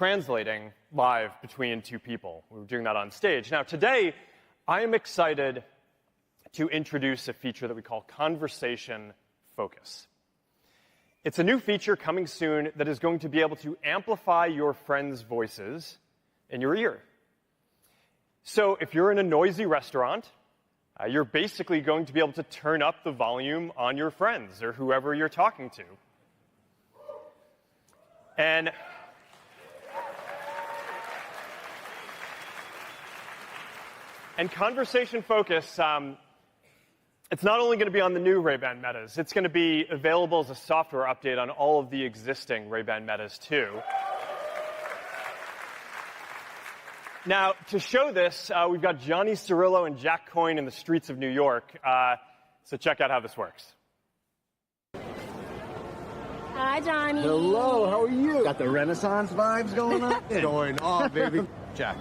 translating live between two people. We were doing that on stage. Now, today, I am excited to introduce a feature that we call Conversation Focus. It's a new feature coming soon that is going to be able to amplify your friends' voices in your ear. So if you're in a noisy restaurant, you're basically going to be able to turn up the volume on your friends or whoever you're talking to. And Conversation Focus, it's not only going to be on the new Ray-Ban Metas, it's going to be available as a software update on all of the existing Ray-Ban Metas too. Now, to show this, we've got Johnny Cirillo and Jack Coyne in the streets of New York. So check out how this works. Hi, Johnny. Hello, how are you? Got the Renaissance vibes going on? It's going on, baby. Jack.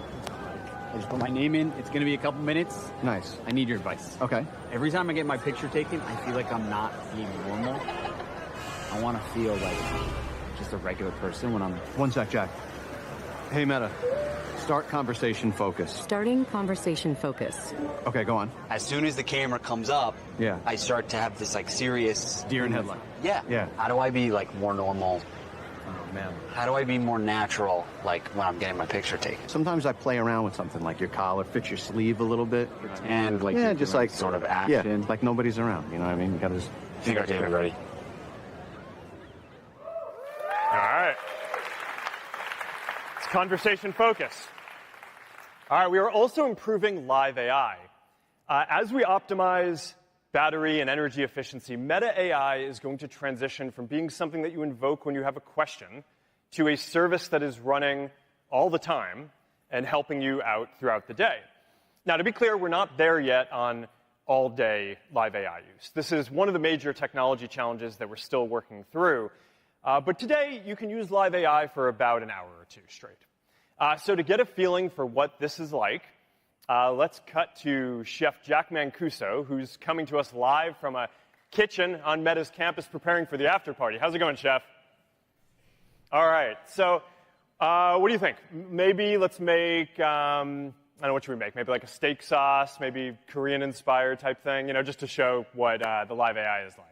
I just put my name in. It's going to be a couple minutes. Nice. I need your advice. Okay. Every time I get my picture taken, I feel like I'm not being normal. I want to feel like just a regular person when I'm... One sec, Jack. Hey, Meta. Start Conversation Focus. Starting Conversation Focus. Okay, go on. As soon as the camera comes up, Yeah. I start to have this, like, serious... Deer in headlight. Yeah. Yeah. How do I be, like, more normal? Oh, man. How do I be more natural, like, when I'm getting my picture taken? Sometimes I play around with something, like your collar fits your sleeve a little bit. And, like, Yeah, you're just doing like... sort of action. Yeah, like nobody's around, you know what I mean? You gotta just... Okay, ready. All right. It's Conversation Focus. All right, we are also improving live AI. As we optimize battery and energy efficiency, Meta AI is going to transition from being something that you invoke when you have a question to a service that is running all the time and helping you out throughout the day. Now, to be clear, we're not there yet on all-day live AI use. This is one of the major technology challenges that we're still working through. But today, you can use live AI for about an hour or two straight. So to get a feeling for what this is like, let's cut to Chef Jack Mancuso, who's coming to us live from a kitchen on Meta's campus preparing for the after party. How's it going, Chef? All right. So what do you think? Maybe let's make, I don't know, what should we make? Maybe like a steak sauce, maybe Korean-inspired type thing, you know, just to show what the live AI is like.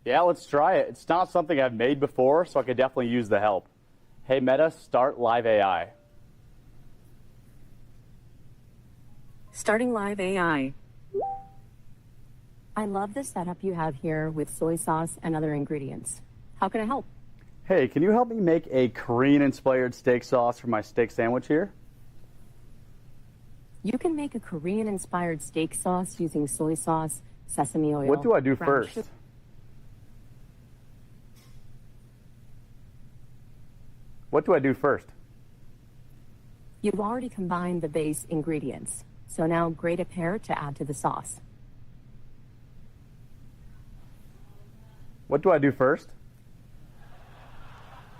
Yeah, let's try it. It's not something I've made before, so I could definitely use the help. Hey, Meta, start live AI. Starting live AI. I love the setup you have here with soy sauce and other ingredients. How can I help? Hey, can you help me make a Korean-inspired steak sauce for my steak sandwich here? You can make a Korean-inspired steak sauce using soy sauce, sesame oil. What do I do brown first? sugar. What do I do first? You've already combined the base ingredients, so now grate a pear to add to the sauce. What do I do first?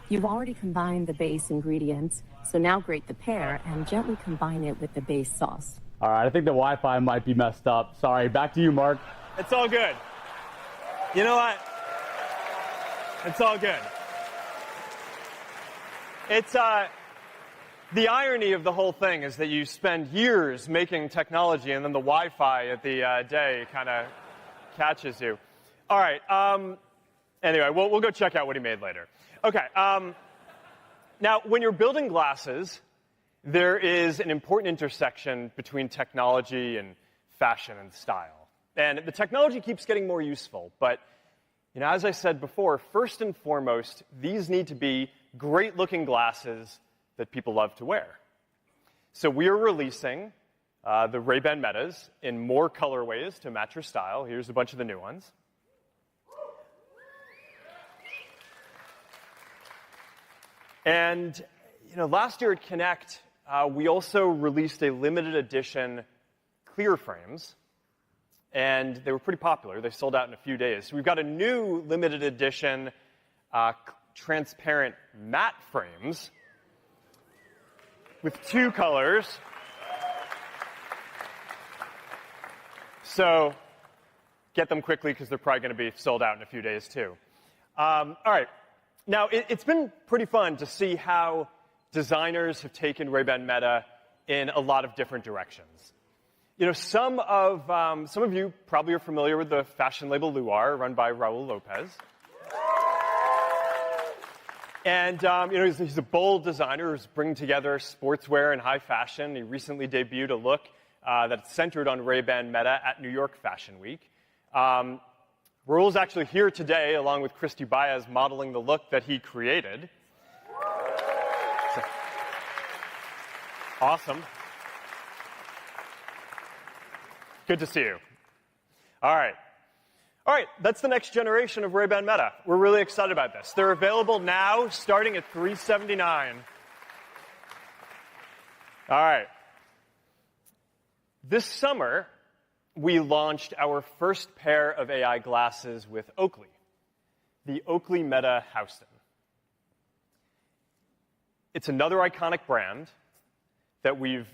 You've already combined the base ingredients, so now grate the pear and gently combine it with the base sauce. All right, I think the Wi-Fi might be messed up. Sorry, back to you, Mark. It's all good. You know what? It's all good. It's, the irony of the whole thing is that you spend years making technology and then the Wi-Fi at the day kind of catches you. All right. Anyway, we'll go check out what he made later. Okay. Now, when you're building glasses, there is an important intersection between technology and fashion and style. And the technology keeps getting more useful. But, you know, as I said before, first and foremost, these need to be great-looking glasses that people love to wear. So we are releasing the Ray-Ban Metas in more colorways to match your style. Here's a bunch of the new ones. And, you know, last year at Connect, we also released a limited edition clear frames, and they were pretty popular. They sold out in a few days. So we've got a new limited edition transparent matte frames with two colors. So get them quickly because they're probably going to be sold out in a few days too. All right. Now, it's been pretty fun to see how designers have taken Ray-Ban Meta in a lot of different directions. You know, some of you probably are familiar with the fashion label Luar, run by Raul Lopez. And, you know, he's a bold designer who's bringing together sportswear and high fashion. He recently debuted a look that's centered on Ray-Ban Meta at New York Fashion Week. Raul's actually here today, along with Christy Baez, modeling the look that he created. So, awesome. Good to see you. All right. All right, that's the next generation of Ray-Ban Meta. We're really excited about this. They're available now, starting at $379. All right. This summer, we launched our first pair of AI glasses with Oakley, the Oakley Meta Houston. It's another iconic brand that we're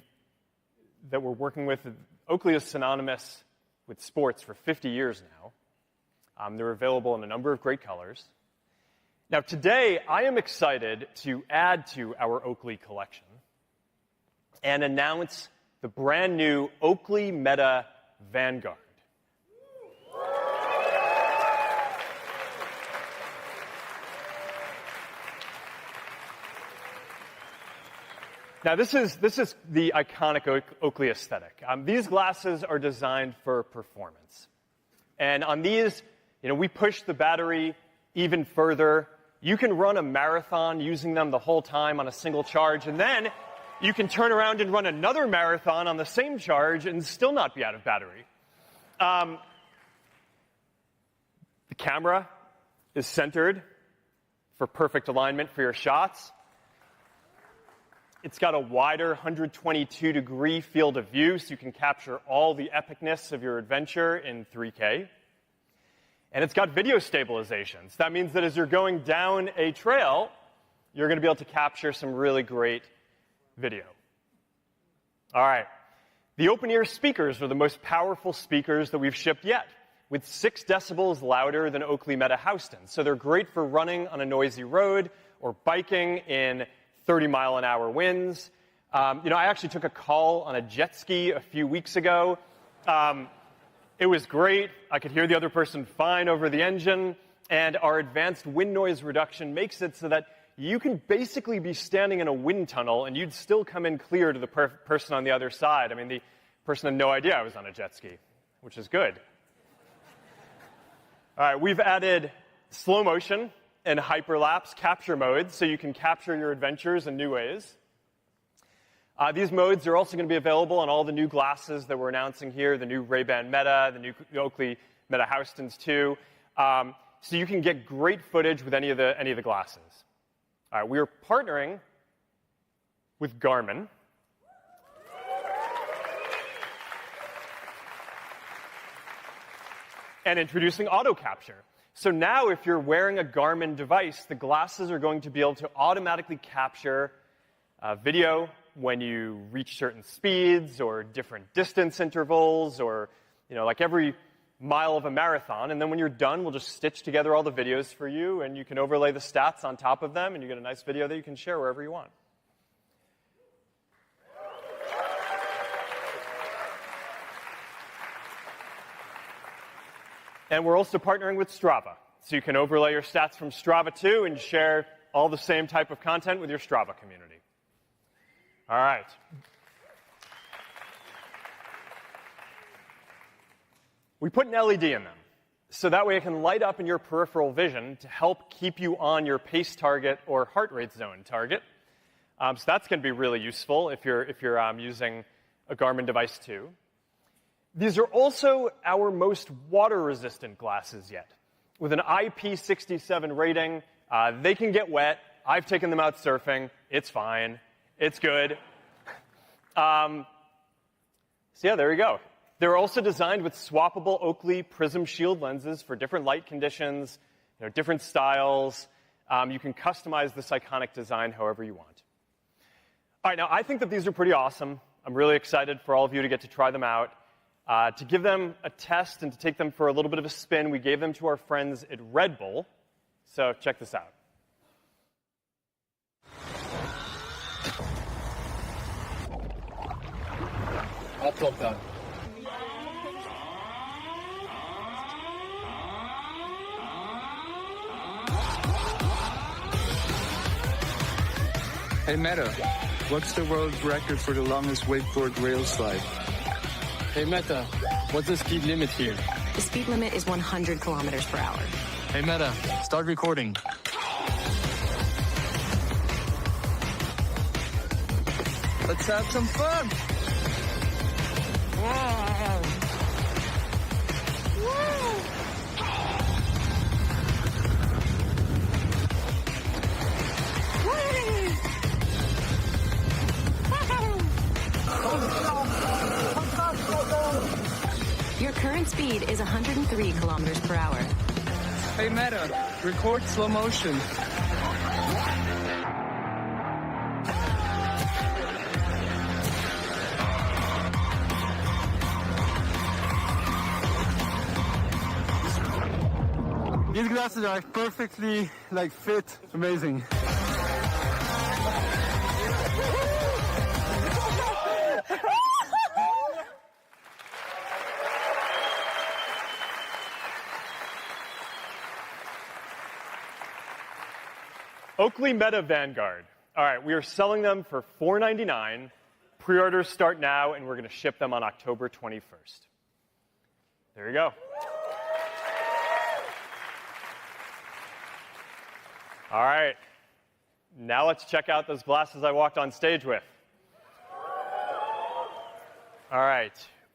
working with. Oakley is synonymous with sports for 50 years now. They're available in a number of great colors. Now, today, I am excited to add to our Oakley collection and announce the brand new Oakley Meta Vanguard. Now, this is the iconic Oakley aesthetic. These glasses are designed for performance. And on these, you know, we push the battery even further. You can run a marathon using them the whole time on a single charge, and then you can turn around and run another marathon on the same charge and still not be out of battery. The camera is centered for perfect alignment for your shots. It's got a wider 122-degree field of view, so you can capture all the epicness of your adventure in 3K. And it's got video stabilization. So that means that as you're going down a trail, you're going to be able to capture some really great video. All right. The open-ear speakers are the most powerful speakers that we've shipped yet, with 6 decibels louder than Oakley Meta Houston. So they're great for running on a noisy road or biking in 30-mile-an-hour winds. You know, I actually took a call on a jet ski a few weeks ago. It was great. I could hear the other person fine over the engine. And our advanced wind noise reduction makes it so that you can basically be standing in a wind tunnel and you'd still come in clear to the person on the other side. I mean, the person had no idea I was on a jet ski, which is good. All right, we've added slow motion and hyperlapse capture modes so you can capture your adventures in new ways. These modes are also going to be available on all the new glasses that we're announcing here, the new Ray-Ban Meta, the new Oakley Meta Houstons too. So you can get great footage with any of the glasses. All right, we are partnering with Garmin. And introducing auto capture. So now if you're wearing a Garmin device, the glasses are going to be able to automatically capture video when you reach certain speeds or different distance intervals or, you know, like every mile of a marathon. And then when you're done, we'll just stitch together all the videos for you, and you can overlay the stats on top of them, and you get a nice video that you can share wherever you want. And we're also partnering with Strava. So you can overlay your stats from Strava too and share all the same type of content with your Strava community. All right. We put an LED in them, so that way it can light up in your peripheral vision to help keep you on your pace target or heart rate zone target. So that's going to be really useful if you're using a Garmin device too. These are also our most water-resistant glasses yet. With an IP67 rating, they can get wet. I've taken them out surfing. It's fine. It's good. So yeah, there you go. They're also designed with swappable Oakley Prism Shield lenses for different light conditions, you know, different styles. You can customize this iconic design however you want. All right, now I think that these are pretty awesome. I'm really excited for all of you to get to try them out. To give them a test and to take them for a little bit of a spin, we gave them to our friends at Red Bull. So check this out. Top down. Hey Meta, what's the world record for the longest wakeboard rail slide? Hey Meta, what's the speed limit here? The speed limit is 100 kilometers per hour. Hey Meta, start recording. Let's have some fun! Wow. Your current speed is 103 kilometers per hour. Hey Meta, record slow motion. These glasses are perfectly fit. Amazing. Oakley Meta Vanguard. All right, we are selling them for $4.99. Pre-orders start now, and we're going to ship them on October 21st. There you go. All right. Now let's check out those glasses I walked on stage with. All right.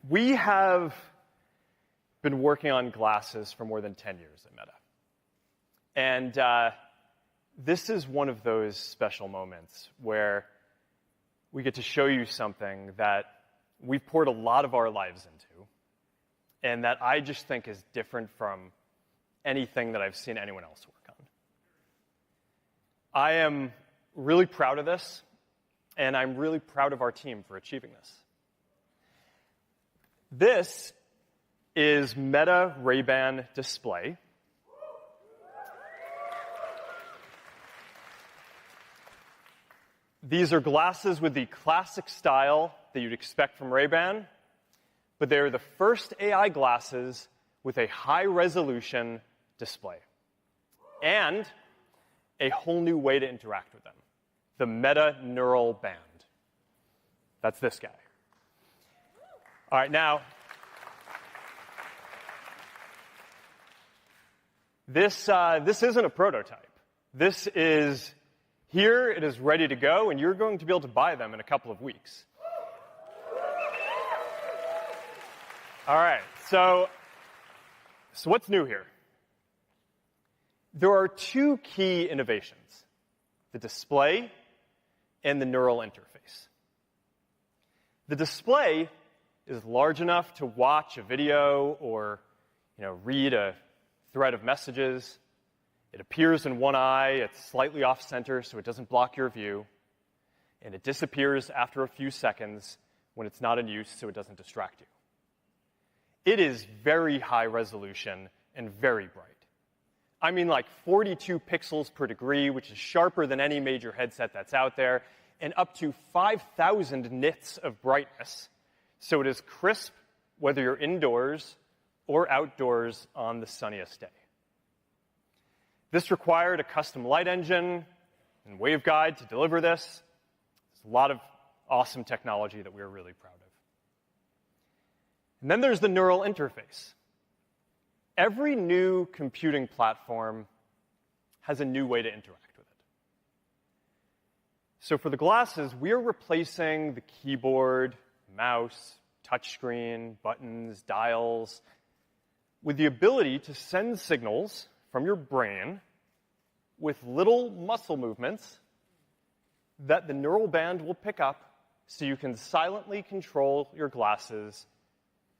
We have been working on glasses for more than 10 years at Meta. And this is one of those special moments where we get to show you something that we've poured a lot of our lives into and that I just think is different from anything that I've seen anyone else work on. I am really proud of this, and I'm really proud of our team for achieving this. This is Meta Ray-Ban Display. These are glasses with the classic style that you'd expect from Ray-Ban, but they are the first AI glasses with a high-resolution display and a whole new way to interact with them, the Meta Neural Band. That's this guy. All right, now, this isn't a prototype. This is here, it is ready to go, and you're going to be able to buy them in a couple of weeks. All right, so what's new here? There are two key innovations, the display and the neural interface. The display is large enough to watch a video or read a thread of messages. It appears in one eye, it's slightly off-center so it doesn't block your view, and it disappears after a few seconds when it's not in use so it doesn't distract you. It is very high resolution and very bright. I mean like 42 pixels per degree, which is sharper than any major headset that's out there, and up to 5,000 nits of brightness, so it is crisp whether you're indoors or outdoors on the sunniest day. This required a custom light engine and waveguide to deliver this. There's a lot of awesome technology that we're really proud of. And then there's the neural interface. Every new computing platform has a new way to interact with it. So for the glasses, we are replacing the keyboard, mouse, touchscreen, buttons, dials, with the ability to send signals from your brain with little muscle movements that the neural band will pick up so you can silently control your glasses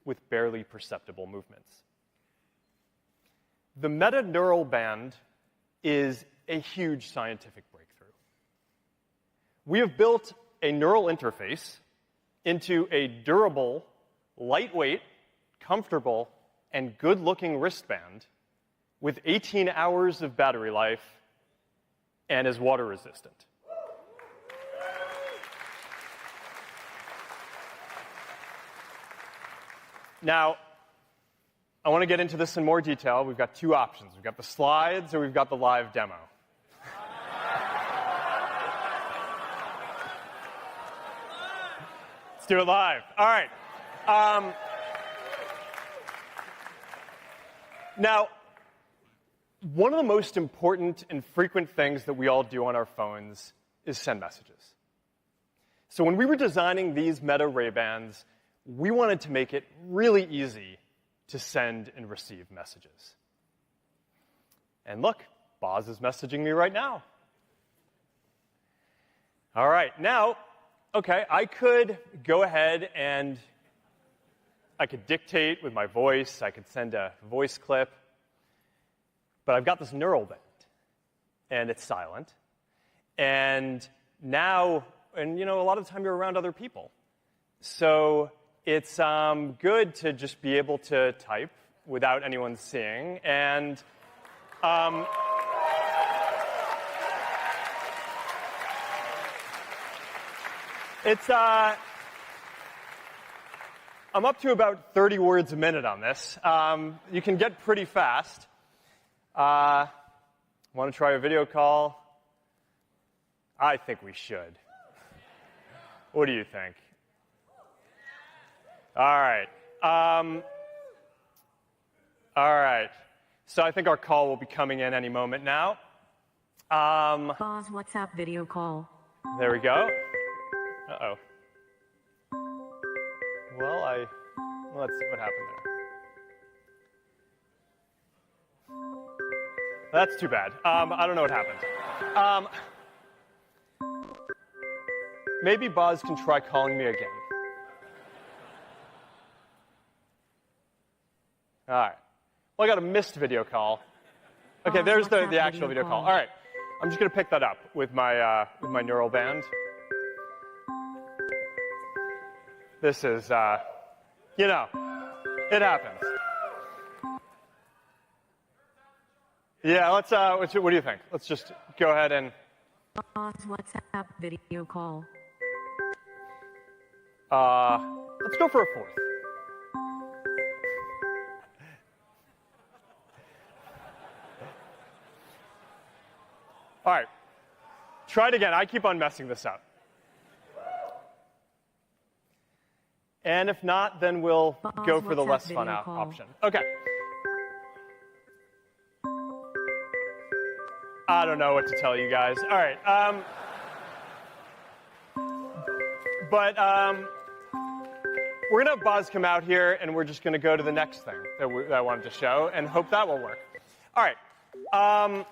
with barely perceptible movements. The Meta Neural Band is a huge scientific breakthrough. We have built a neural interface into a durable, lightweight, comfortable, and good-looking wristband with 18 hours of battery life and is water resistant. Now, I want to get into this in more detail. We've got two options. We've got the slides or we've got the live demo. Let's do it live. All right. Now, one of the most important and frequent things that we all do on our phones is send messages. So when we were designing these Meta Ray-Bans, we wanted to make it really easy to send and receive messages. And look, Boz is messaging me right now. All right, now, okay, I could go ahead and I could dictate with my voice. I could send a voice clip. But I've got this neural band, and it's silent. And now, and you know, a lot of the time you're around other people. So it's good to just be able to type without anyone seeing. And it's I'm up to about 30 words a minute on this. You can get pretty fast. Want to try a video call? I think we should. What do you think? All right. All right. So I think our call will be coming in any moment now. Boz, WhatsApp video call. There we go. Uh-oh. Well, let's see what happened there. That's too bad. I don't know what happened. Maybe Boz can try calling me again. All right. Well, I got a missed video call. Okay, there's the actual video call. All right. I'm just going to pick that up with my neural band. This is, you know, it happens. Yeah, let's, what do you think? Let's just go ahead and... WhatsApp video call. Let's go for a fourth. All right. Try it again. I keep on messing this up. And if not, then we'll go for the less fun option. Okay. I don't know what to tell you guys. All right. We're going to have Boz come out here, and we're just going to go to the next thing that I wanted to show and hope that will work. All right. All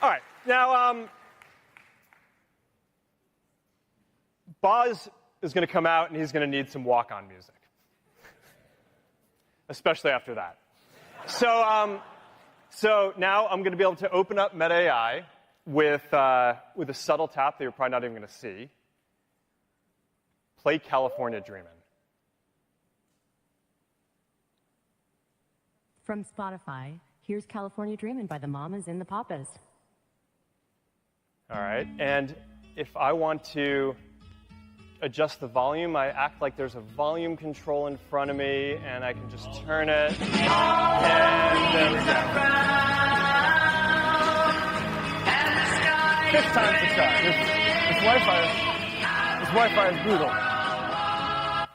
right. Now, Boz is going to come out, and he's going to need some walk-on music. Especially after that. So now I'm going to be able to open up Meta AI with a subtle tap that you're probably not even going to see. Play California Dreamin'. From Spotify, here's California Dreamin' by the Mamas and the Papas. All right, and if I want to adjust the volume, I act like there's a volume control in front of me, and I can just turn it, and there we go. Fifth time's the charm. This Wi-Fi is brutal.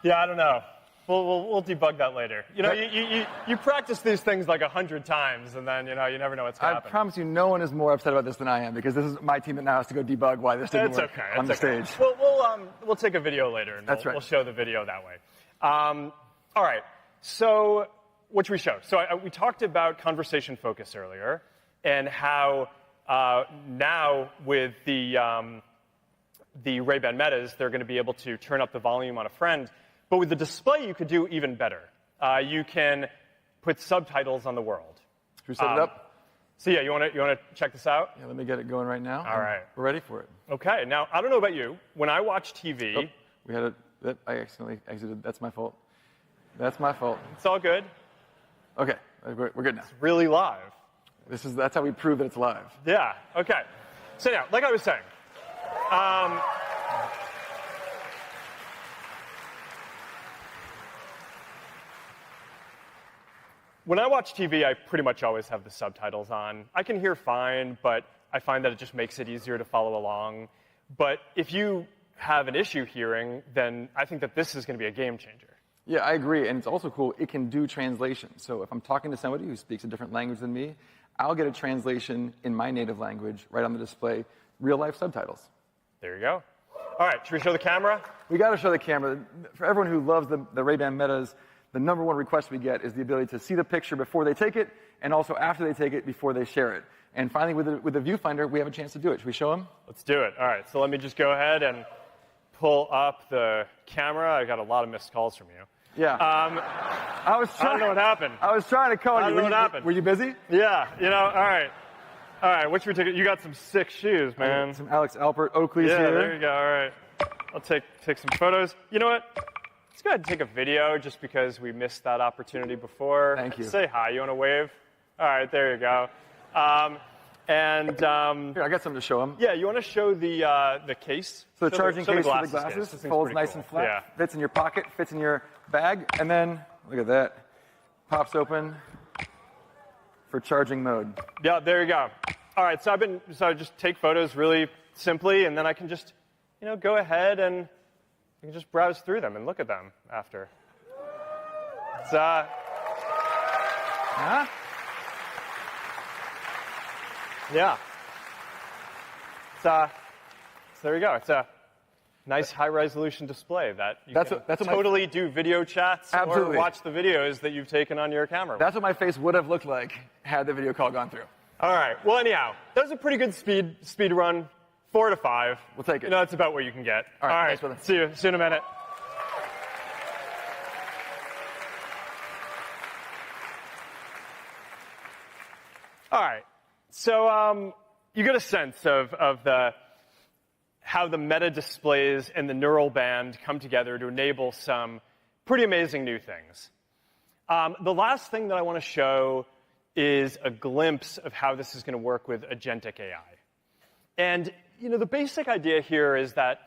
Yeah, I don't know. We'll debug that later. You know, you practice these things like 100 times, and then, you know, you never know what's going to happen. I promise you no one is more upset about this than I am, because this is my team that now has to go debug why this didn't work on the stage. We'll take a video later, and we'll show the video that way. All right. So what should we show? So we talked about conversation focus earlier, and how now with the Ray-Ban Metas, they're going to be able to turn up the volume on a friend. But with the display, you could do even better. You can put subtitles on the world. Should we set it up? So yeah, you want to check this out? Yeah, let me get it going right now. All right. We're ready for it. Okay. Now, I don't know about you. When I watch TV... Oh, I accidentally exited. That's my fault. That's my fault. It's all good. Okay. We're good now. It's really live. That's how we prove that it's live. Yeah. Okay. So now, like I was saying, When I watch TV, I pretty much always have the subtitles on. I can hear fine, but I find that it just makes it easier to follow along. But if you have an issue hearing, then I think that this is going to be a game changer. Yeah, I agree. And it's also cool, it can do translation. So if I'm talking to somebody who speaks a different language than me, I'll get a translation in my native language right on the display, real-life subtitles. There you go. All right, should we show the camera? We got to show the camera. For everyone who loves the Ray-Ban Metas, the number one request we get is the ability to see the picture before they take it, and also after they take it, before they share it. And finally, with the viewfinder, we have a chance to do it. Should we show them? Let's do it. All right, so let me just go ahead and pull up the camera. I got a lot of missed calls from you. Yeah. I don't know what happened. I was trying to call you. I don't know what happened. Were you busy? Yeah, all right. All right, what should we take? You got some sick shoes, man. Some Alex Alpert Oakley's here. Yeah, there you go. All right. I'll take some photos. You know what? Let's go ahead and take a video just because we missed that opportunity before. Thank you. Say hi. You want to wave? All right, there you go. Here, I got something to show them. Yeah, you want to show the case? So the charging case for the glasses case. folds nice and flat, Yeah. fits in your pocket, fits in your bag, and then, look at that, pops open for charging mode. Yeah, there you go. All right, so I just take photos really simply, and then I can just, go ahead and you can just browse through them and look at them after. It's, yeah. So there you go. It's a nice high-resolution display that you can totally do video chats Absolutely. or watch the videos that you've taken on your camera. That's what my face would have looked like had the video call gone through. All right. Well, anyhow, that was a pretty good speed run. 4 to 5. We'll take it. That's about what you can get. All right. Thanks, brother. See you in a minute. All right. So you get a sense of how the Meta displays and the neural band come together to enable some pretty amazing new things. The last thing that I want to show is a glimpse of how this is going to work with Agentic AI. And, the basic idea here is that,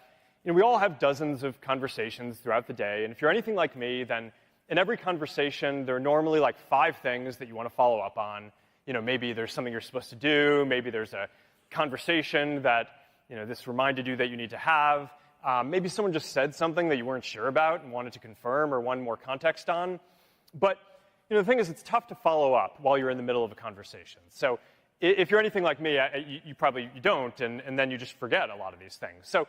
we all have dozens of conversations throughout the day. And if you're anything like me, then in every conversation, there are normally like 5 things that you want to follow up on. Maybe there's something you're supposed to do. Maybe there's a conversation that, this reminded you that you need to have. Maybe someone just said something that you weren't sure about and wanted to confirm or wanted more context on. But, the thing is, it's tough to follow up while you're in the middle of a conversation. So if you're anything like me, you probably don't, and then you just forget a lot of these things. So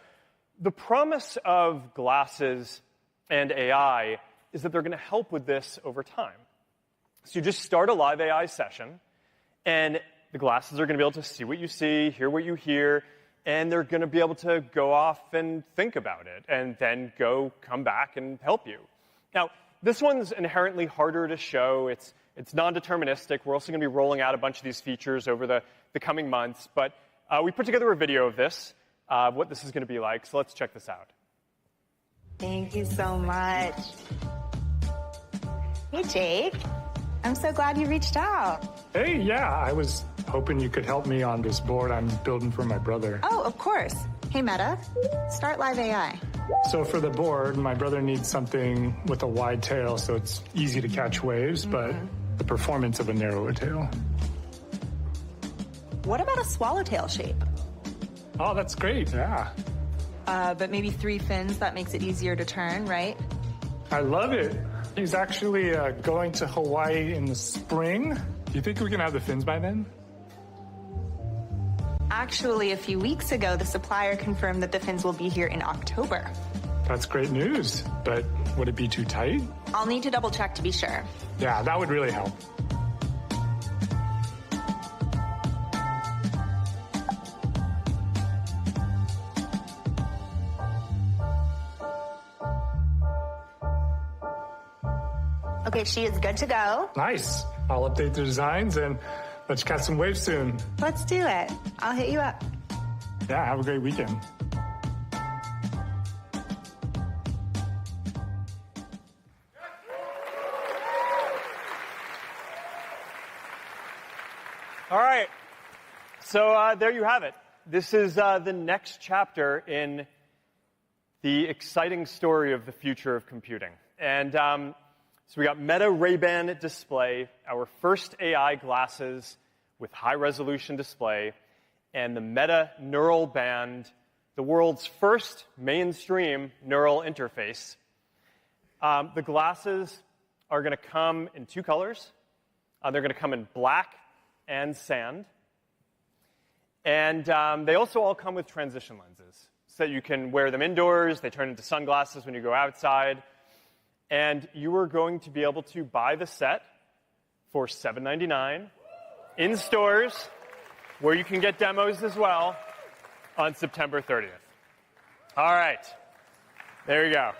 the promise of glasses and AI is that they're going to help with this over time. So you just start a live AI session, and the glasses are going to be able to see what you see, hear what you hear, and they're going to be able to go off and think about it, and then come back and help you. Now, this one's inherently harder to show. It's non-deterministic. We're also going to be rolling out a bunch of these features over the coming months. But we put together a video of this, what this is going to be like. So let's check this out. Thank you so much. Hey, Jake. I'm so glad you reached out. Hey, yeah, I was hoping you could help me on this board I'm building for my brother. Oh, of course. Hey, Meta, start live AI. So for the board, my brother needs something with a wide tail so it's easy to catch waves, but the performance of a narrower tail. What about a swallowtail shape? Oh, that's great, yeah. But maybe 3 fins, that makes it easier to turn, right? I love it. He's actually going to Hawaii in the spring. Do you think we can have the fins by then? Actually, a few weeks ago, the supplier confirmed that the fins will be here in October. That's great news, but would it be too tight? I'll need to double check to be sure. Yeah, that would really help. Okay, she is good to go. Nice. I'll update the designs and let's catch some waves soon. Let's do it. I'll hit you up. Yeah, have a great weekend. All right. So there you have it. this is the next chapter in the exciting story of the future of computing. And so we got Meta Ray-Ban display, our first AI glasses with high-resolution display, and the Meta Neural Band, the world's first mainstream neural interface. The glasses are going to come in two colors. They're going to come in black and sand. And they also all come with transition lenses, so that you can wear them indoors. They turn into sunglasses when you go outside. And you are going to be able to buy the set for $7.99 in stores, where you can get demos as well, on September 30th. All right. There you go.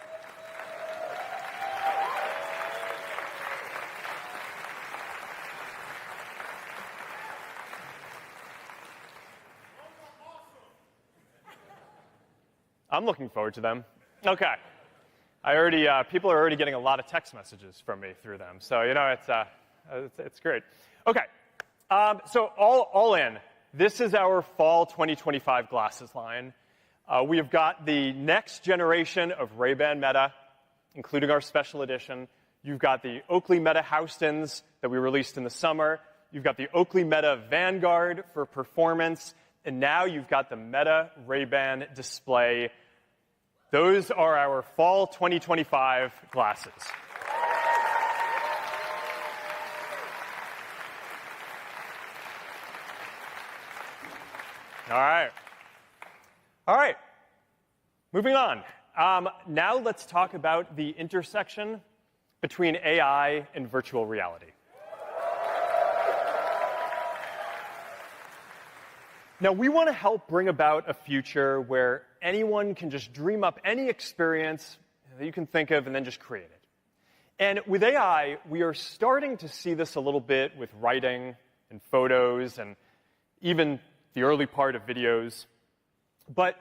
I'm looking forward to them. Okay. People are already getting a lot of text messages from me through them. So, it's great. Okay. So all in, this is our fall 2025 glasses line. We have got the next generation of Ray-Ban Meta, including our special edition. You've got the Oakley Meta Houstons that we released in the summer. You've got the Oakley Meta Vanguard for performance. And now you've got the Meta Ray-Ban display. Those are our fall 2025 glasses. All right. Moving on. Now let's talk about the intersection between AI and virtual reality. Now, we want to help bring about a future where anyone can just dream up any experience that you can think of and then just create it. And with AI, we are starting to see this a little bit with writing and photos and even the early part of videos. But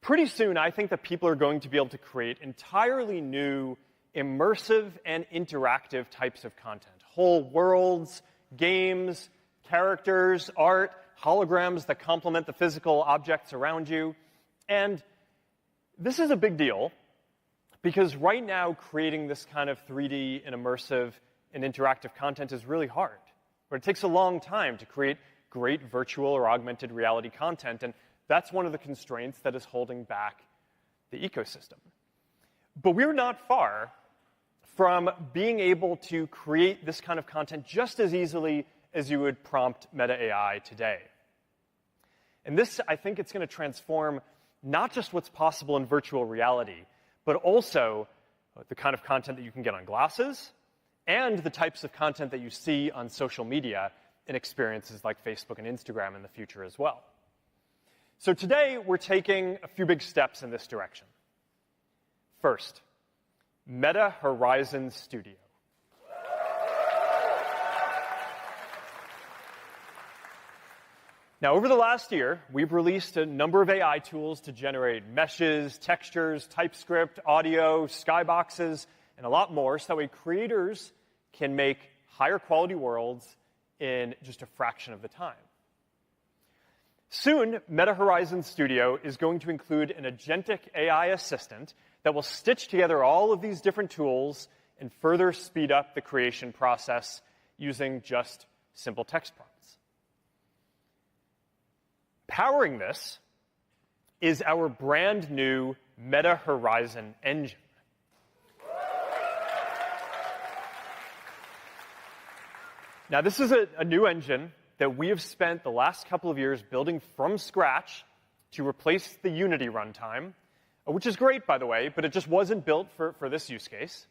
pretty soon, I think that people are going to be able to create entirely new, immersive and interactive types of content. Whole worlds, games, characters, art, holograms that complement the physical objects around you. And this is a big deal because right now creating this kind of 3D and immersive and interactive content is really hard. But it takes a long time to create great virtual or augmented reality content, and that's one of the constraints that is holding back the ecosystem. But we're not far from being able to create this kind of content just as easily as you would prompt Meta AI today. And this, I think it's going to transform not just what's possible in virtual reality, but also the kind of content that you can get on glasses and the types of content that you see on social media in experiences like Facebook and Instagram in the future as well. So today, we're taking a few big steps in this direction. First, Meta Horizon Studio. Now, over the last year, we've released a number of AI tools to generate meshes, textures, TypeScript, audio, skyboxes, and a lot more, so that way creators can make higher quality worlds in just a fraction of the time. Soon, Meta Horizon Studio is going to include an agentic AI assistant that will stitch together all of these different tools and further speed up the creation process using just simple text prompts. Powering this is our brand new Meta Horizon engine. Now, this is a new engine that we have spent the last couple of years building from scratch to replace the Unity runtime, which is great, by the way, but it just wasn't built for this use case.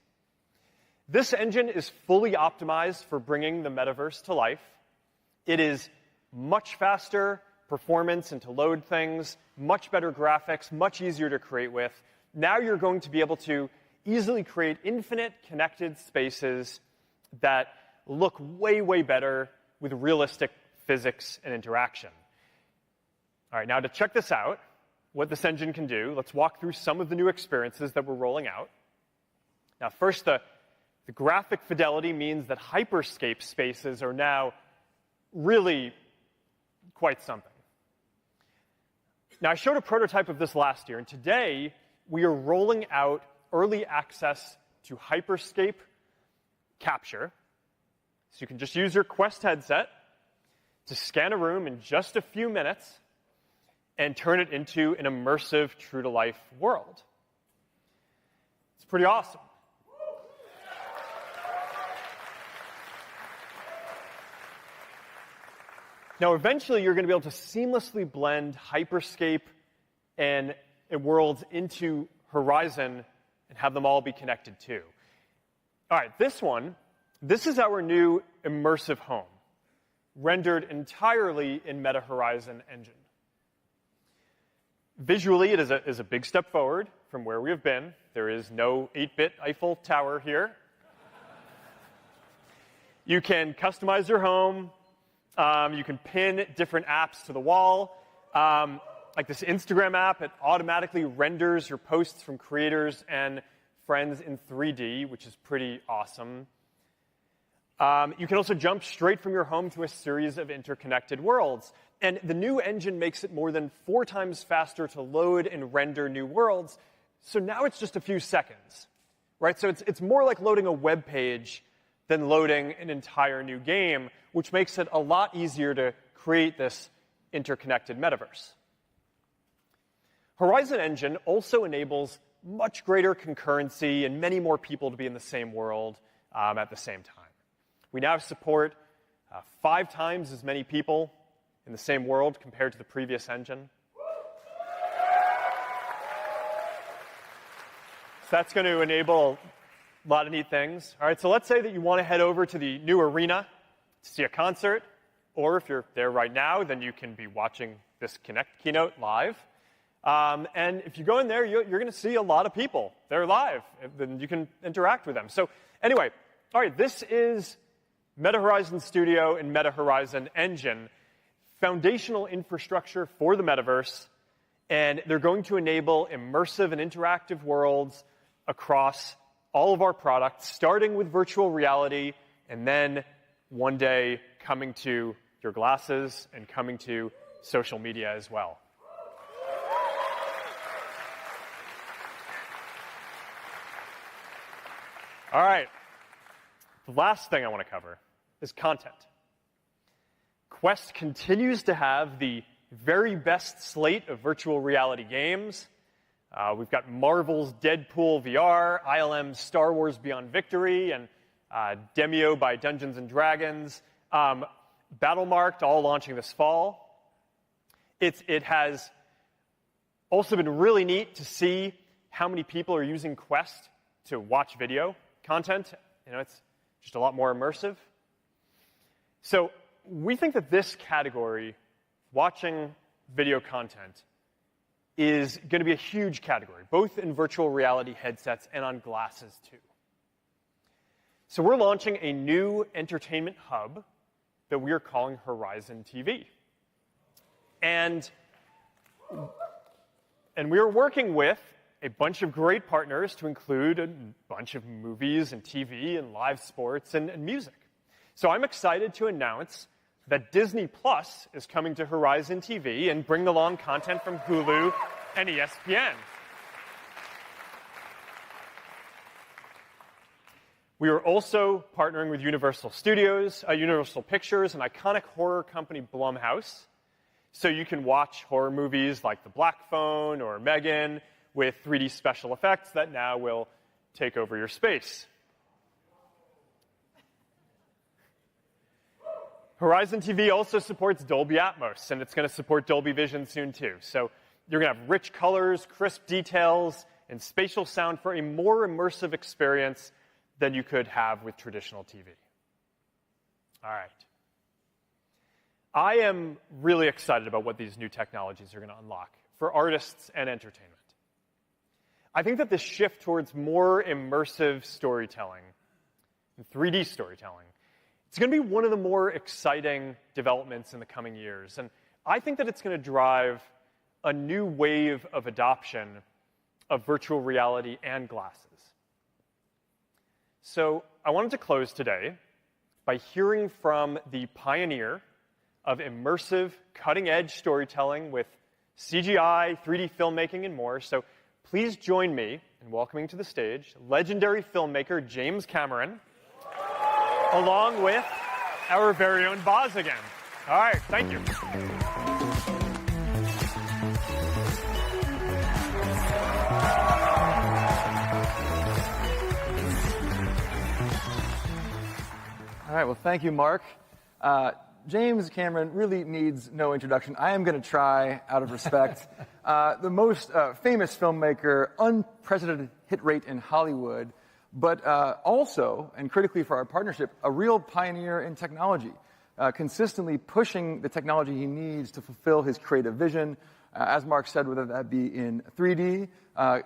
This engine is fully optimized for bringing the metaverse to life. It is much faster performance and to load things, much better graphics, much easier to create with. Now you're going to be able to easily create infinite connected spaces that look way, way better with realistic physics and interaction. All right, now to check this out, what this engine can do, let's walk through some of the new experiences that we're rolling out. Now, first, the graphic fidelity means that hyperscape spaces are now really quite something. Now, I showed a prototype of this last year, and today we are rolling out early access to Hyperscape capture. So you can just use your Quest headset to scan a room in just a few minutes and turn it into an immersive, true-to-life world. It's pretty awesome. Now, eventually, you're going to be able to seamlessly blend Hyperscape and worlds into Horizon and have them all be connected too. All right, this is our new immersive home, rendered entirely in Meta Horizon engine. Visually, it is a big step forward from where we have been. There is no 8-bit Eiffel Tower here. You can customize your home. You can pin different apps to the wall. Like this Instagram app, it automatically renders your posts from creators and friends in 3D, which is pretty awesome. You can also jump straight from your home to a series of interconnected worlds. And the new engine makes it more than 4 times faster to load and render new worlds. So now it's just a few seconds, right? So it's more like loading a web page than loading an entire new game, which makes it a lot easier to create this interconnected metaverse. Horizon Engine also enables much greater concurrency and many more people to be in the same world at the same time. We now support 5 times as many people in the same world compared to the previous engine. So that's going to enable a lot of neat things. All right, so let's say that you want to head over to the new arena to see a concert, or if you're there right now, then you can be watching this Connect keynote live. And if you go in there, you're going to see a lot of people. They're live, and you can interact with them. So anyway, all right, this is Meta Horizon Studio and Meta Horizon Engine, foundational infrastructure for the metaverse, and they're going to enable immersive and interactive worlds across all of our products, starting with virtual reality, and then one day coming to your glasses and coming to social media as well. All right. The last thing I want to cover is content. Quest continues to have the very best slate of virtual reality games. We've got Marvel's Deadpool VR, ILM's Star Wars Beyond Victory, and Demio by Dungeons & Dragons, Battlemarked, all launching this fall. It has also been really neat to see how many people are using Quest to watch video content. You know, it's just a lot more immersive. So we think that this category, watching video content, is going to be a huge category, both in virtual reality headsets and on glasses, too. So we're launching a new entertainment hub that we are calling Horizon TV. And we are working with a bunch of great partners to include a bunch of movies and TV and live sports and music. So I'm excited to announce that Disney Plus is coming to Horizon TV and bring along content from Hulu and ESPN. We are also partnering with Universal Pictures, and iconic horror company Blumhouse. So you can watch horror movies like The Black Phone or Megan with 3D special effects that now will take over your space. Horizon TV also supports Dolby Atmos, and it's going to support Dolby Vision soon, too. So you're going to have rich colors, crisp details, and spatial sound for a more immersive experience than you could have with traditional TV. All right. I am really excited about what these new technologies are going to unlock for artists and entertainment. I think that this shift towards more immersive storytelling and 3D storytelling, it's going to be one of the more exciting developments in the coming years. And I think that it's going to drive a new wave of adoption of virtual reality and glasses. So I wanted to close today by hearing from the pioneer of immersive, cutting-edge storytelling with CGI, 3D filmmaking, and more. So please join me in welcoming to the stage legendary filmmaker James Cameron, along with our very own Boz again. All right, thank you. All right, well, thank you, Mark. James Cameron really needs no introduction. I am going to try out of respect. The most famous filmmaker, unprecedented hit rate in Hollywood, but also, and critically for our partnership, a real pioneer in technology, consistently pushing the technology he needs to fulfill his creative vision, as Mark said, whether that be in 3D,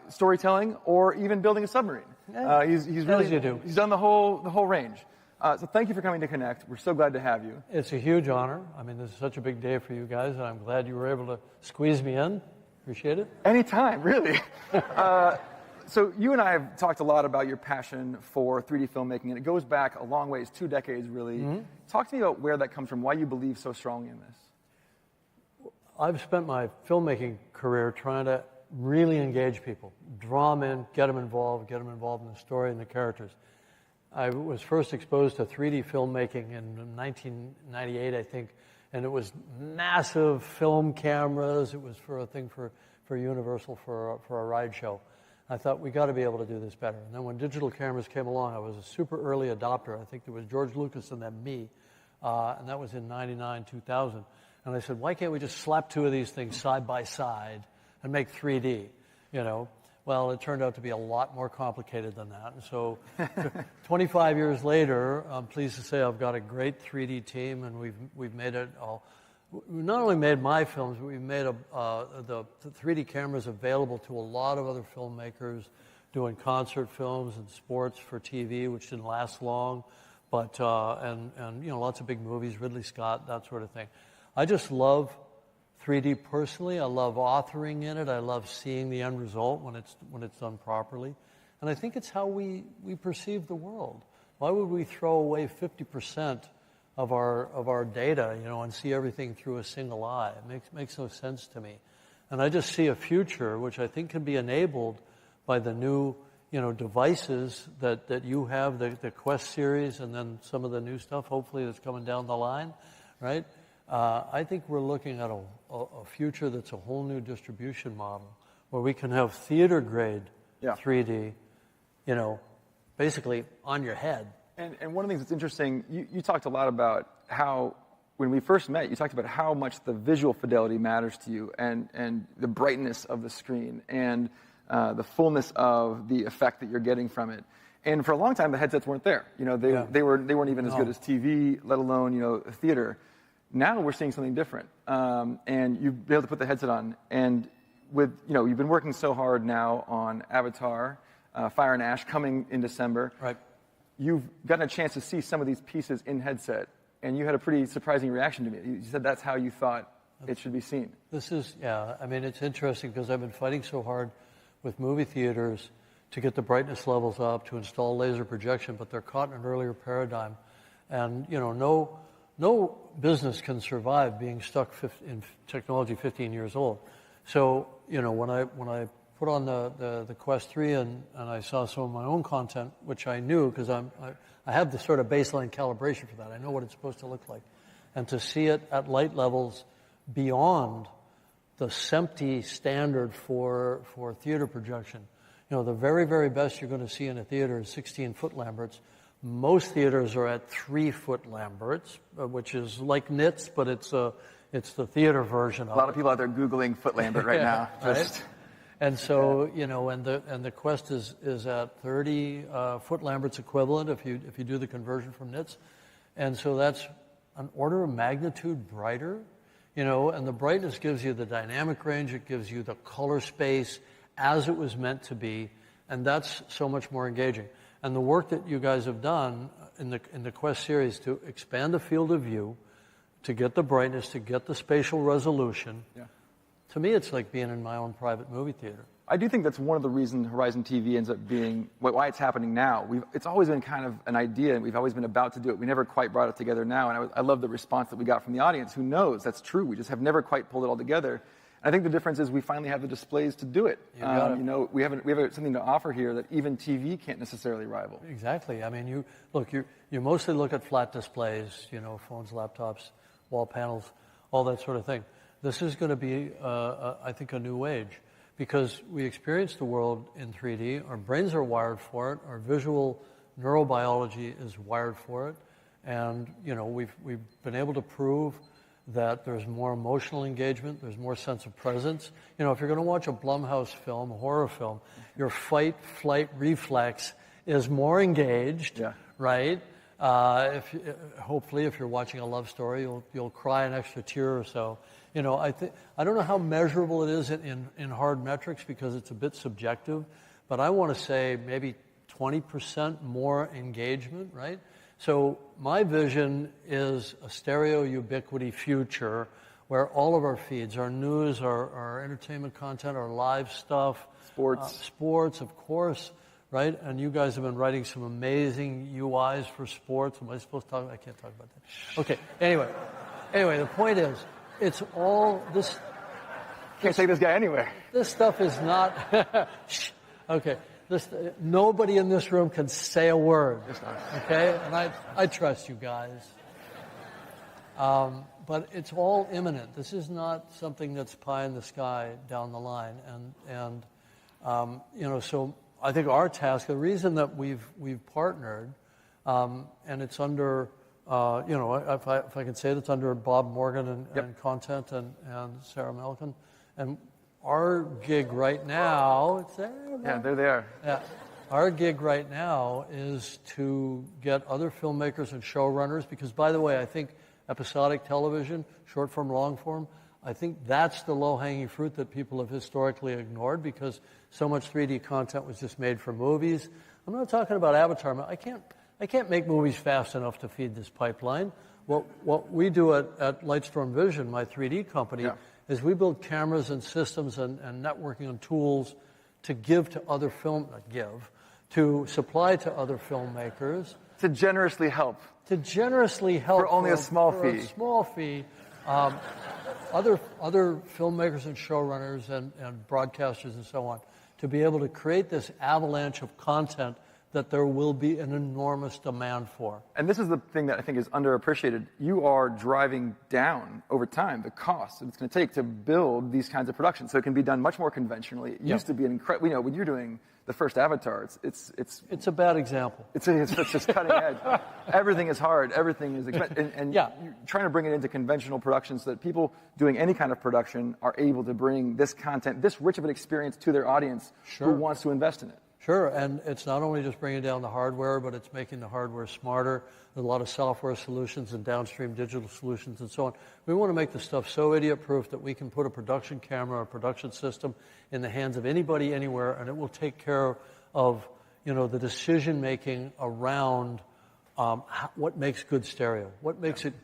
storytelling, or even building a submarine. He's done the whole range. So thank you for coming to Connect. We're so glad to have you. It's a huge honor. I mean, this is such a big day for you guys, and I'm glad you were able to squeeze me in. Appreciate it. Anytime, really. So you and I have talked a lot about your passion for 3D filmmaking, and it goes back a long ways, 2 decades, really. Mm-hmm. Talk to me about where that comes from, why you believe so strongly in this. I've spent my filmmaking career trying to really engage people, draw them in, get them involved in the story and the characters. I was first exposed to 3D filmmaking in 1998, I think, and it was massive film cameras. It was for a thing for Universal for a ride show. I thought, we got to be able to do this better. And then when digital cameras came along, I was a super early adopter. I think there was George Lucas and then me, and that was in 99, 2000. And I said, why can't we just slap 2 of these things side by side and make 3D, you know? Well, it turned out to be a lot more complicated than that. And so 25 years later, I'm pleased to say I've got a great 3D team, and we've made it all. We not only made my films, but we've made the 3D cameras available to a lot of other filmmakers doing concert films and sports for TV, which didn't last long, but and you know, lots of big movies, Ridley Scott, that sort of thing. I just love 3D personally. I love authoring in it. I love seeing the end result when it's done properly. And I think it's how we perceive the world. Why would we throw away 50% of our data, you know, and see everything through a single eye? It makes no sense to me. And I just see a future which I think can be enabled by the new, you know, devices that you have, the Quest series, and then some of the new stuff, hopefully, that's coming down the line, right? I think we're looking at a future that's a whole new distribution model where we can have theater-grade 3D, you know, basically on your head. And one of the things that's interesting, you talked a lot about how, when we first met, you talked about how much the visual fidelity matters to you and the brightness of the screen and the fullness of the effect that you're getting from it. And for a long time, the headsets weren't there. You know, they weren't even as good as TV, let alone, you know, theater. Now we're seeing something different, and you've been able to put the headset on. And with, you know, you've been working so hard now on Avatar, Fire and Ash coming in December. Right. You've gotten a chance to see some of these pieces in headset, and you had a pretty surprising reaction to me. You said that's how you thought it should be seen. This is, yeah. I mean, it's interesting because I've been fighting so hard with movie theaters to get the brightness levels up, to install laser projection, but they're caught in an earlier paradigm, and you know, no business can survive being stuck in technology 15 years old. So, you know, when I put on the Quest 3 and I saw some of my own content, which I knew because I have the sort of baseline calibration for that. I know what it's supposed to look like. And to see it at light levels beyond the SEMTI standard for theater projection. You know, the very, very best you're going to see in a theater is 16-foot Lamberts. Most theaters are at 3-foot Lamberts, which is like nits, but it's the theater version of it. A lot of people out there Googling foot Lambert right now. Right? And so, you know, and the Quest is at 30 foot Lamberts equivalent if you do the conversion from nits. And so that's an order of magnitude brighter, you know, and the brightness gives you the dynamic range, it gives you the color space as it was meant to be, and that's so much more engaging. And the work that you guys have done in the Quest series to expand the field of view, to get the brightness, to get the spatial resolution, to me it's like being in my own private movie theater. I do think that's one of the reasons Horizon TV ends up being, why it's happening now. It's always been kind of an idea, and we've always been about to do it. We never quite brought it together now, and I love the response that we got from the audience. Who knows? That's true. We just have never quite pulled it all together. I think the difference is we finally have the displays to do it. We have something to offer here that even TV can't necessarily rival. Exactly. I mean, you mostly look at flat displays, phones, laptops, wall panels, all that sort of thing. This is going to be, I think, a new age because we experience the world in 3D. Our brains are wired for it. Our visual neurobiology is wired for it. And, we've been able to prove that there's more emotional engagement, there's more sense of presence. If you're going to watch a Blumhouse film, a horror film, your fight-flight reflex is more engaged, right? Hopefully, if you're watching a love story, you'll cry an extra tear or so. I don't know how measurable it is in hard metrics because it's a bit subjective, but I want to say maybe 20% more engagement, right? So my vision is a stereo ubiquity future where all of our feeds, our news, our entertainment content, our live stuff, sports, of course, right? And you guys have been writing some amazing UIs for sports. Am I supposed to talk? I can't talk about that. Okay. Anyway, the point is, it's all this. Can't take this guy anywhere. This stuff is not. Okay. Nobody in this room can say a word. Okay? And I trust you guys. But it's all imminent. This is not something that's pie in the sky down the line. And so I think our task, the reason that we've partnered, and it's under, if I can say it, it's under Bob Morgan and Content and Sarah Melkin. And our gig right now, it's there. Yeah, there they are. Yeah. Our gig right now is to get other filmmakers and showrunners, because, by the way, I think episodic television, short form, long form, I think that's the low-hanging fruit that people have historically ignored because so much 3D content was just made for movies. I'm not talking about Avatar. I can't make movies fast enough to feed this pipeline. What we do at Lightstorm Vision, my 3D company, is we build cameras and systems and networking and tools to give to other to supply to other filmmakers. To generously help. For only a small fee. A small fee. Other filmmakers and showrunners and broadcasters and so on, to be able to create this avalanche of content that there will be an enormous demand for. And this is the thing that I think is underappreciated. You are driving down, over time, the cost that it's going to take to build these kinds of productions. So it can be done much more conventionally. It used to be an incredible, when you're doing the first Avatar, it's a bad example. It's just cutting edge. Everything is hard. Everything is expensive. And you're trying to bring it into conventional productions so that people doing any kind of production are able to bring this content, this rich of an experience to their audience who wants to invest in it. Sure, and it's not only just bringing down the hardware, but it's making the hardware smarter. There's a lot of software solutions and downstream digital solutions and so on. We want to make the stuff so idiot-proof that we can put a production camera, a production system in the hands of anybody, anywhere, and it will take care of, the decision-making around what makes good stereo, what makes it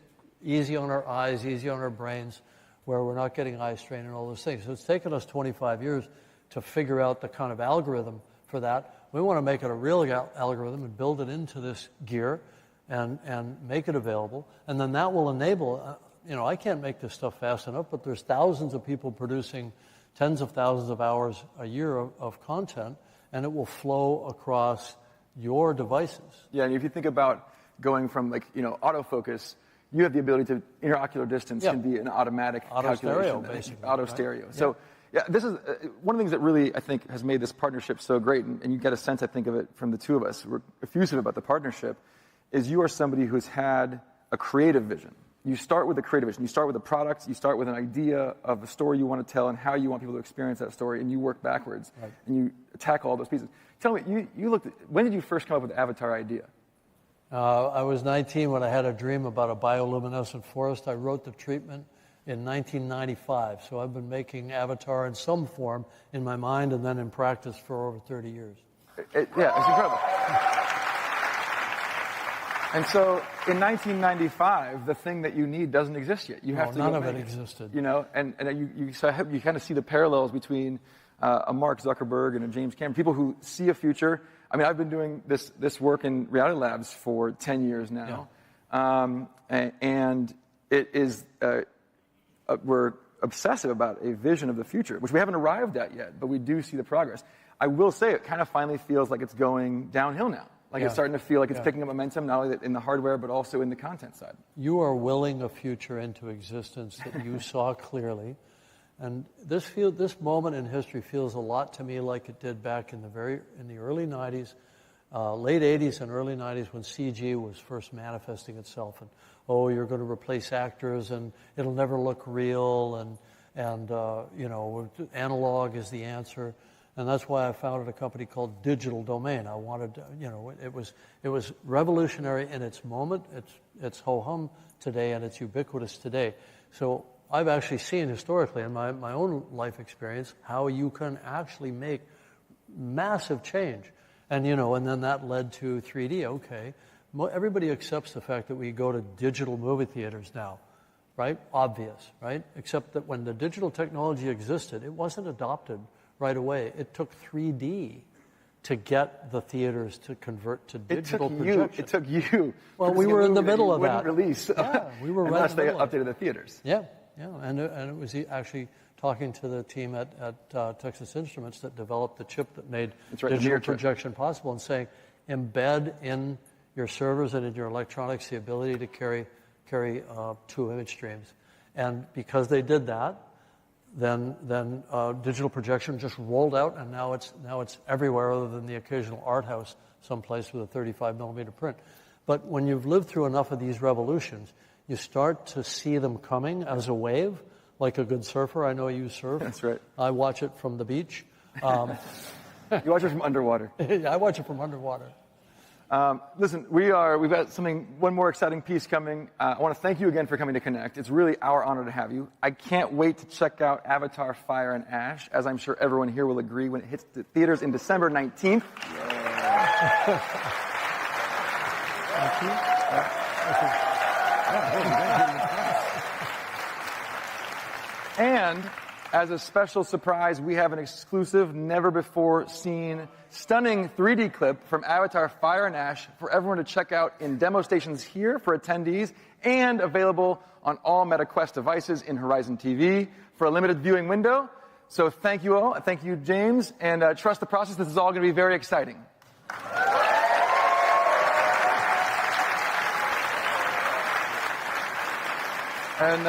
easy on our eyes, easy on our brains, where we're not getting eye strain and all those things. So it's taken us 25 years to figure out the kind of algorithm for that. We want to make it a real algorithm and build it into this gear and make it available. And then that will enable, I can't make this stuff fast enough, but there's thousands of people producing tens of thousands of hours a year of content, and it will flow across your devices. Yeah, and if you think about going from autofocus, you have the ability to, interocular distance can be an automatic stereo, basically. Auto stereo. So yeah, this is one of the things that really, I think, has made this partnership so great, and you get a sense, I think, of it from the two of us. We're effusive about the partnership, is you are somebody who's had a creative vision. You start with a creative vision. You start with a product. You start with an idea of a story you want to tell and how you want people to experience that story, and you work backwards, and you attack all those pieces. Tell me, when did you first come up with the Avatar idea? I was 19 when I had a dream about a bioluminescent forest. I wrote the treatment in 1995. So I've been making Avatar in some form in my mind and then in practice for over 30 years. It's incredible. And so in 1995, the thing that you need doesn't exist yet. You have to none of it existed. So I hope you kind of see the parallels between a Mark Zuckerberg and a James Cameron, people who see a future. I mean, I've been doing this work in Reality Labs for 10 years now. And it is... we're obsessive about a vision of the future, which we haven't arrived at yet, but we do see the progress. I will say it kind of finally feels like it's going downhill now. Like it's starting to feel like it's picking up momentum, not only in the hardware, but also in the content side. You are willing a future into existence that you saw clearly. And this moment in history feels a lot to me like it did back in the early 90s, late 80s and early 90s when CG was first manifesting itself. And, you're going to replace actors and it'll never look real and analog is the answer. And that's why I founded a company called Digital Domain. I wanted, it was revolutionary in its moment. It's ho-hum today, and it's ubiquitous today. So I've actually seen historically in my own life experience how you can actually make massive change. And, and then that led to 3D. Okay, everybody accepts the fact that we go to digital movie theaters now, right? Obvious, right? Except that when the digital technology existed, it wasn't adopted right away. It took 3D to get the theaters to convert to digital projection. It took you. Well, we were in the middle of that. Wouldn't release. Yeah, we were unless they updated the theaters. Yeah, and it was actually talking to the team at Texas Instruments that developed the chip that made digital projection possible, and saying, embed in your servers and in your electronics the ability to carry 2 image streams. And because they did that, then digital projection just rolled out, and now it's everywhere other than the occasional art house someplace with a 35 millimeter print. But when you've lived through enough of these revolutions, you start to see them coming as a wave, like a good surfer. I know you surf. That's right. I watch it from the beach. You watch it from underwater. I watch it from underwater. Listen, we've got one more exciting piece coming. I want to thank you again for coming to Connect. It's really our honor to have you. I can't wait to check out Avatar Fire and Ash, as I'm sure everyone here will agree, when it hits the theaters in December 19th. Yeah. Thank you. And as a special surprise, we have an exclusive, never-before-seen, stunning 3D clip from Avatar Fire and Ash for everyone to check out in demo stations here for attendees and available on all Meta Quest devices in Horizon TV for a limited viewing window. So thank you all. Thank you, James. And trust the process. This is all going to be very exciting. And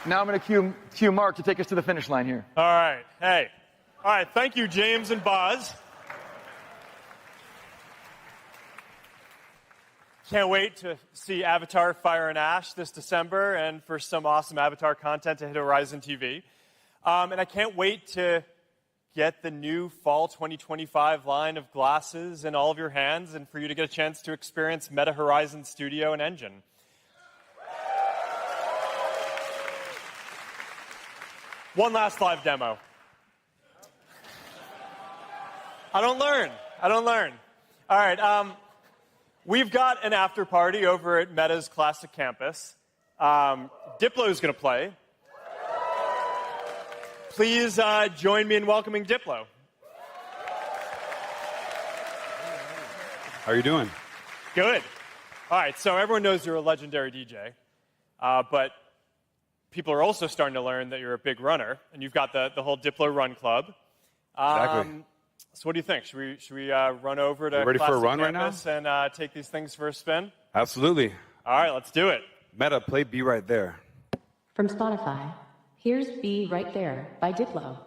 now I'm going to cue Mark to take us to the finish line here. All right. Hey. All right. Thank you, James and Boz. Can't wait to see Avatar Fire and Ash this December and for some awesome Avatar content to hit Horizon TV. And I can't wait to get the new fall 2025 line of glasses in all of your hands and for you to get a chance to experience Meta Horizon Studio and Engine. One last live demo. I don't learn. All right. We've got an after party over at Meta's Classic Campus. Diplo is going to play. Please join me in welcoming Diplo. How are you doing? Good. All right. So everyone knows you're a legendary DJ, but people are also starting to learn that you're a big runner, and you've got the whole Diplo Run Club. Exactly. So what do you think? Should we run over to ready for a run Campus right now? And take these things for a spin? Absolutely. All right, let's do it. Meta, play Be Right There. From Spotify, here's Be Right There by Diplo.